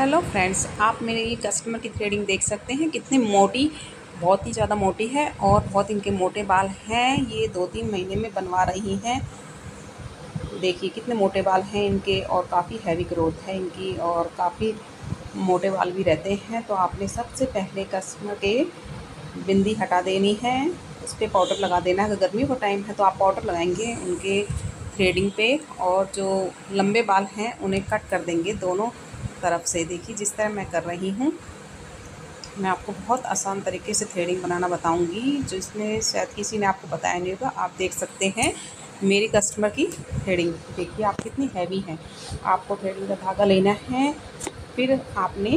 Hello friends, आप मेरे ये कस्टमर की थ्रेडिंग देख सकते हैं कितनी मोटी, बहुत ही ज़्यादा मोटी है और बहुत इनके मोटे बाल हैं। ये 2-3 महीने में बनवा रही हैं। देखिए कितने मोटे बाल हैं इनके और काफ़ी हैवी ग्रोथ है इनकी और काफ़ी मोटे बाल भी रहते हैं। तो आपने सबसे पहले कस्टमर के बिंदी हटा देनी है, उस पर पाउडर लगा देना है। अगर गर्मी का टाइम है तो आप पाउडर लगाएंगे उनके थ्रेडिंग पे और जो लंबे बाल हैं उन्हें कट कर देंगे दोनों तरफ से। देखिए जिस तरह मैं कर रही हूँ, मैं आपको बहुत आसान तरीके से थ्रेडिंग बनाना बताऊंगी, जिसमें शायद किसी ने आपको बताया नहीं होगा। आप देख सकते हैं मेरी कस्टमर की थ्रेडिंग, देखिए आप कितनी हैवी हैं। आपको थ्रेडिंग का धागा लेना है, फिर आपने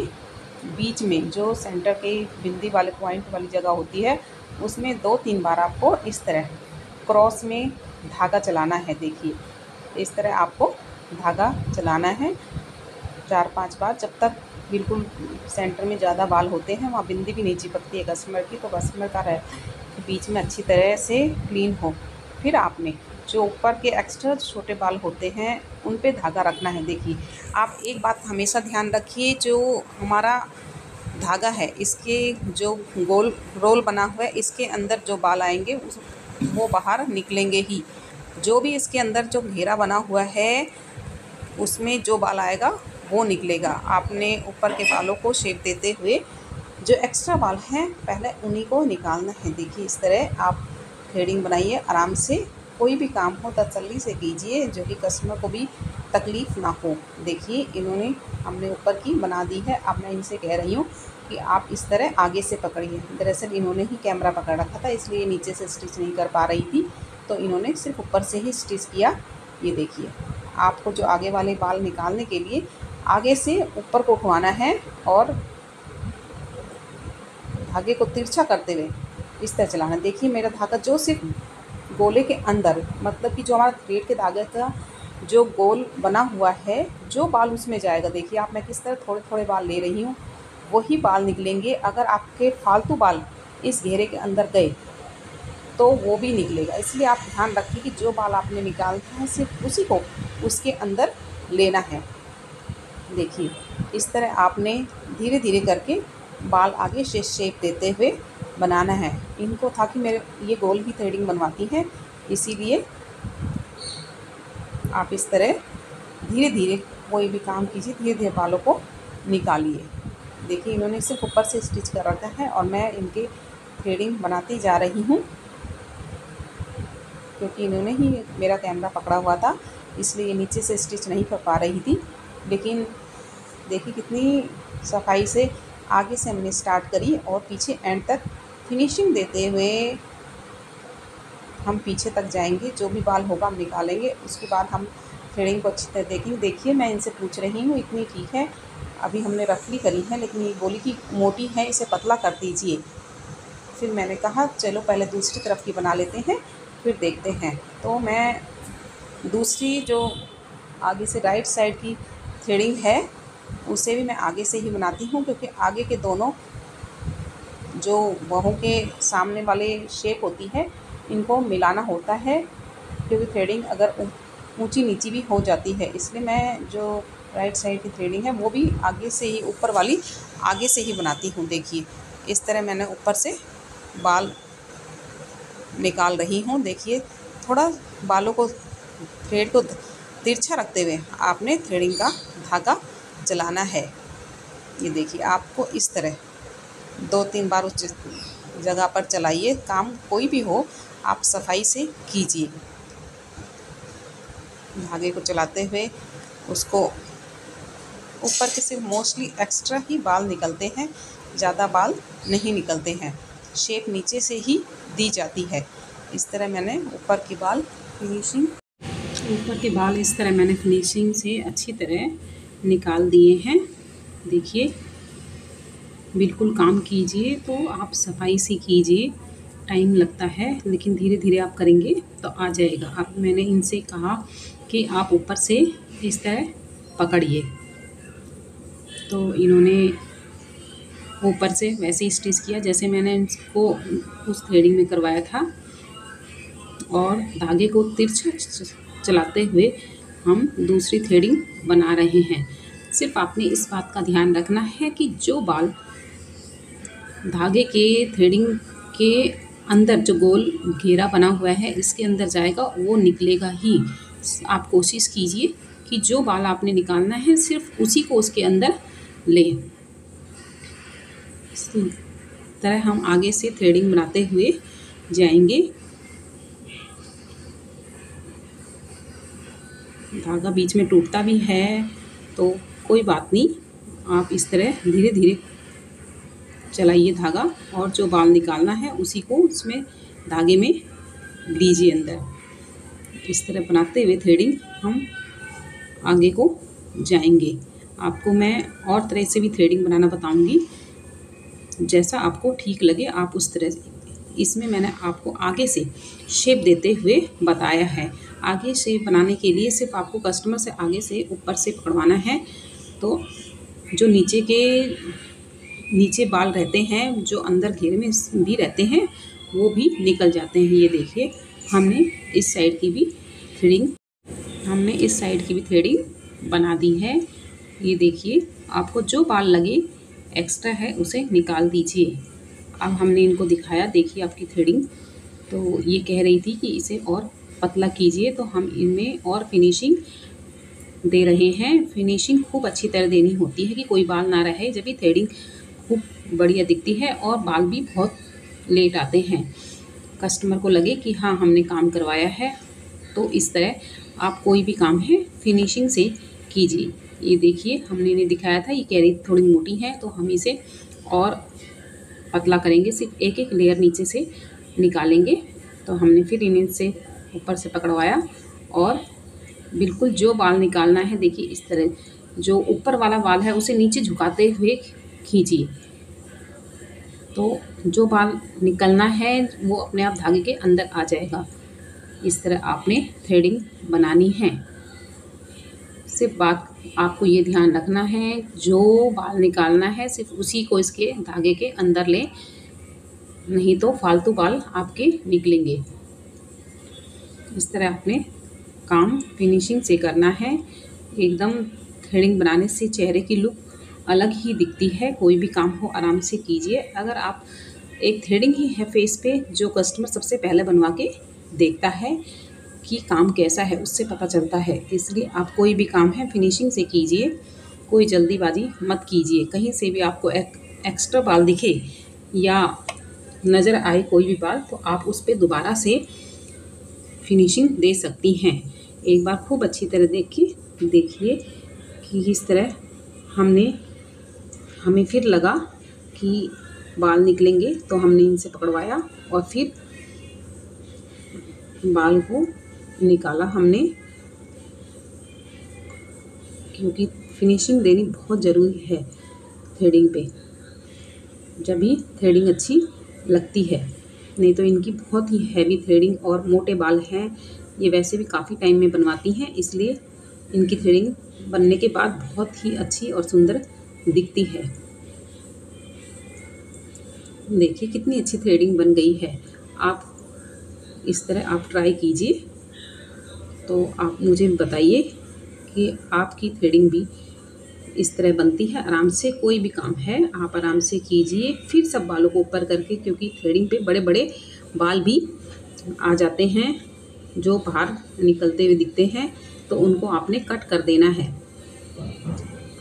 बीच में जो सेंटर के बिंदी वाले पॉइंट वाली जगह होती है उसमें 2-3 बार आपको इस तरह क्रॉस में धागा चलाना है। देखिए इस तरह आपको धागा चलाना है 4-5 बार, जब तक बिल्कुल सेंटर में ज़्यादा बाल होते हैं, वहाँ बिंदी भी नहीं चिपकती है कस्टमर की, तो कस्टमर का बीच में अच्छी तरह से क्लीन हो। फिर आपने जो ऊपर के एक्स्ट्रा छोटे बाल होते हैं उन पे धागा रखना है। देखिए आप एक बात हमेशा ध्यान रखिए, जो हमारा धागा है इसके जो गोल रोल बना हुआ है, इसके अंदर जो बाल आएंगे वो बाहर निकलेंगे ही। जो भी इसके अंदर जो घेरा बना हुआ है उसमें जो बाल आएगा वो निकलेगा। आपने ऊपर के बालों को शेप देते हुए जो एक्स्ट्रा बाल हैं पहले उन्हीं को निकालना है। देखिए इस तरह आप थ्रेडिंग बनाइए आराम से, कोई भी काम हो तसल्ली से कीजिए, जो कि कस्टमर को भी तकलीफ़ ना हो। देखिए इन्होंने हमने ऊपर की बना दी है। अब मैं इनसे कह रही हूँ कि आप इस तरह आगे से पकड़िए। दरअसल इन्होंने ही कैमरा पकड़ रखा था, इसलिए नीचे से स्टिच नहीं कर पा रही थी, तो इन्होंने सिर्फ ऊपर से ही स्टिच किया। ये देखिए आपको जो आगे वाले बाल निकालने के लिए आगे से ऊपर को उठवाना है और धागे को तिरछा करते हुए इस तरह चलाना। देखिए मेरा धागा जो सिर्फ गोले के अंदर, मतलब कि जो हमारा थ्रेड के धागे का जो गोल बना हुआ है, जो बाल उसमें जाएगा। देखिए आप मैं किस तरह थोड़े थोड़े बाल ले रही हूँ, वही बाल निकलेंगे। अगर आपके फालतू बाल इस घेरे के अंदर गए तो वो भी निकलेगा। इसलिए आप ध्यान रखिए कि जो बाल आपने निकालना है सिर्फ उसी को उसके अंदर लेना है। देखिए इस तरह आपने धीरे धीरे करके बाल आगे से शेप देते हुए बनाना है इनको, ताकि मेरे ये गोल ही थ्रेडिंग बनवाती हैं, इसीलिए आप इस तरह धीरे धीरे कोई भी काम कीजिए, धीरे धीरे बालों को निकालिए। देखिए इन्होंने सिर्फ ऊपर से स्टिच कर रखा है और मैं इनके थ्रेडिंग बनाती जा रही हूँ, क्योंकि इन्होंने ही मेरा कैमरा पकड़ा हुआ था, इसलिए नीचे से स्टिच नहीं कर पा रही थी। लेकिन देखिए कितनी सफाई से आगे से हमने स्टार्ट करी और पीछे एंड तक फिनिशिंग देते हुए हम पीछे तक जाएंगे। जो भी बाल होगा हम निकालेंगे, उसके बाद हम थ्रेडिंग को अच्छी तरह देखेंगे। देखिए मैं इनसे पूछ रही हूँ, इतनी ठीक है, अभी हमने रफली करी है, लेकिन ये बोली कि मोटी है, इसे पतला कर दीजिए। फिर मैंने कहा चलो पहले दूसरी तरफ की बना लेते हैं, फिर देखते हैं। तो मैं दूसरी जो आगे से राइट साइड की थ्रेडिंग है उसे भी मैं आगे से ही बनाती हूँ, क्योंकि आगे के दोनों जो बाहों के सामने वाले शेप होती है इनको मिलाना होता है, क्योंकि थ्रेडिंग अगर ऊंची नीची भी हो जाती है। इसलिए मैं जो राइट साइड की थ्रेडिंग है वो भी आगे से ही, ऊपर वाली आगे से ही बनाती हूँ। देखिए इस तरह मैंने ऊपर से बाल निकाल रही हूँ। देखिए थोड़ा बालों को, थ्रेड को तिरछा रखते हुए आपने थ्रेडिंग का धागा चलाना है। ये देखिए आपको इस तरह 2-3 बार उस जगह पर चलाइए। काम कोई भी हो आप सफाई से कीजिए। धागे को चलाते हुए उसको ऊपर के सिर्फ मोस्टली एक्स्ट्रा ही बाल निकलते हैं, ज़्यादा बाल नहीं निकलते हैं। शेप नीचे से ही दी जाती है। इस तरह मैंने ऊपर के बाल इस तरह मैंने फिनिशिंग से अच्छी तरह निकाल दिए हैं। देखिए बिल्कुल काम कीजिए तो आप सफाई से कीजिए, टाइम लगता है लेकिन धीरे धीरे आप करेंगे तो आ जाएगा। अब मैंने इनसे कहा कि आप ऊपर से इस तरह पकड़िए, तो इन्होंने ऊपर से वैसे ही स्टिच किया जैसे मैंने इसको उस थ्रेडिंग में करवाया था, और धागे को तिरछा चलाते हुए हम दूसरी थ्रेडिंग बना रहे हैं। सिर्फ आपने इस बात का ध्यान रखना है कि जो बाल धागे के थ्रेडिंग के अंदर जो गोल घेरा बना हुआ है इसके अंदर जाएगा वो निकलेगा ही। आप कोशिश कीजिए कि जो बाल आपने निकालना है सिर्फ उसी को उसके अंदर लें। इस तरह हम आगे से थ्रेडिंग बनाते हुए जाएंगे। धागा बीच में टूटता भी है तो कोई बात नहीं, आप इस तरह धीरे धीरे चलाइए धागा और जो बाल निकालना है उसी को उसमें धागे में दीजिए अंदर। इस तरह बनाते हुए थ्रेडिंग हम आगे को जाएंगे। आपको मैं और तरह से भी थ्रेडिंग बनाना बताऊंगी, जैसा आपको ठीक लगे आप उस तरह से। इसमें मैंने आपको आगे से शेप देते हुए बताया है। आगे शेप बनाने के लिए सिर्फ आपको कस्टमर से आगे से ऊपर से पकड़वाना है, तो जो नीचे बाल रहते हैं जो अंदर घेरे में भी रहते हैं वो भी निकल जाते हैं। ये देखिए हमने इस साइड की भी थ्रेडिंग बना दी है। ये देखिए आपको जो बाल लगे एक्स्ट्रा है उसे निकाल दीजिए। अब हमने इनको दिखाया, देखिए आपकी थ्रेडिंग। तो ये कह रही थी कि इसे और पतला कीजिए, तो हम इनमें और फिनिशिंग दे रहे हैं। फिनिशिंग खूब अच्छी तरह देनी होती है कि कोई बाल ना रहे, जब भी थ्रेडिंग खूब बढ़िया दिखती है और बाल भी बहुत लेट आते हैं। कस्टमर को लगे कि हाँ हमने काम करवाया है। तो इस तरह आप कोई भी काम है फिनिशिंग से कीजिए। ये देखिए हमने इन्हें दिखाया था, ये कह रही थोड़ी मोटी है तो हम इसे और पतला करेंगे, सिर्फ एक एक लेयर नीचे से निकालेंगे। तो हमने फिर इन्हें से ऊपर से पकड़वाया और बिल्कुल जो बाल निकालना है देखिए इस तरह जो ऊपर वाला बाल है उसे नीचे झुकाते हुए खींचिए, तो जो बाल निकलना है वो अपने आप धागे के अंदर आ जाएगा। इस तरह आपने थ्रेडिंग बनानी है। सिर्फ बात आपको ये ध्यान रखना है, जो बाल निकालना है सिर्फ उसी को इसके धागे के अंदर लें, नहीं तो फालतू बाल आपके निकलेंगे। इस तरह आपने काम फिनिशिंग से करना है। एकदम थ्रेडिंग बनाने से चेहरे की लुक अलग ही दिखती है। कोई भी काम हो आराम से कीजिए। अगर आप एक थ्रेडिंग ही है फेस पे जो कस्टमर सबसे पहले बनवा के देखता है कि काम कैसा है, उससे पता चलता है। इसलिए आप कोई भी काम है फिनिशिंग से कीजिए, कोई जल्दीबाजी मत कीजिए। कहीं से भी आपको एक्स्ट्रा बाल दिखे या नज़र आए कोई भी बाल, तो आप उस पर दोबारा से फिनिशिंग दे सकती हैं। एक बार खूब अच्छी तरह देखिए कि इस तरह हमें फिर लगा कि बाल निकलेंगे तो हमने इनसे पकड़वाया और फिर बाल को निकाला हमने, क्योंकि फिनिशिंग देनी बहुत ज़रूरी है थ्रेडिंग पे, जब भी थ्रेडिंग अच्छी लगती है। नहीं तो इनकी बहुत ही हैवी थ्रेडिंग और मोटे बाल हैं, ये वैसे भी काफ़ी टाइम में बनवाती हैं, इसलिए इनकी थ्रेडिंग बनने के बाद बहुत ही अच्छी और सुंदर दिखती है। देखिए कितनी अच्छी थ्रेडिंग बन गई है। आप इस तरह आप ट्राई कीजिए, तो आप मुझे बताइए कि आपकी थ्रेडिंग भी इस तरह बनती है। आराम से कोई भी काम है आप आराम से कीजिए, फिर सब बालों को ऊपर करके, क्योंकि थ्रेडिंग पे बड़े बड़े बाल भी आ जाते हैं जो बाहर निकलते हुए दिखते हैं, तो उनको आपने कट कर देना है।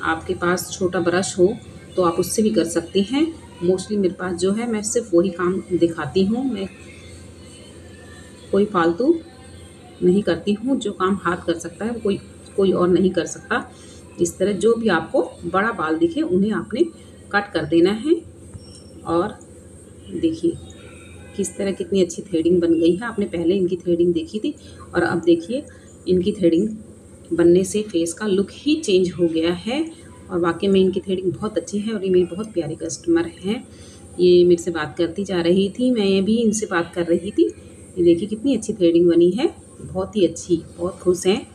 आपके पास छोटा ब्रश हो तो आप उससे भी कर सकते हैं। मोस्टली मेरे पास जो है मैं सिर्फ वही काम दिखाती हूँ, मैं कोई फालतू नहीं करती हूँ। जो काम हाथ कर सकता है वो कोई और नहीं कर सकता। इस तरह जो भी आपको बड़ा बाल दिखे उन्हें आपने कट कर देना है। और देखिए किस तरह कितनी अच्छी थ्रेडिंग बन गई है। आपने पहले इनकी थ्रेडिंग देखी थी और अब देखिए इनकी थ्रेडिंग बनने से फेस का लुक ही चेंज हो गया है। और वाकई में इनकी थ्रेडिंग बहुत अच्छी है और ये मेरी बहुत प्यारी कस्टमर हैं। ये मेरे से बात करती जा रही थी, मैं भी इनसे बात कर रही थी। ये देखिए कितनी अच्छी थ्रेडिंग बनी है, बहुत ही अच्छी, बहुत खुश हैं।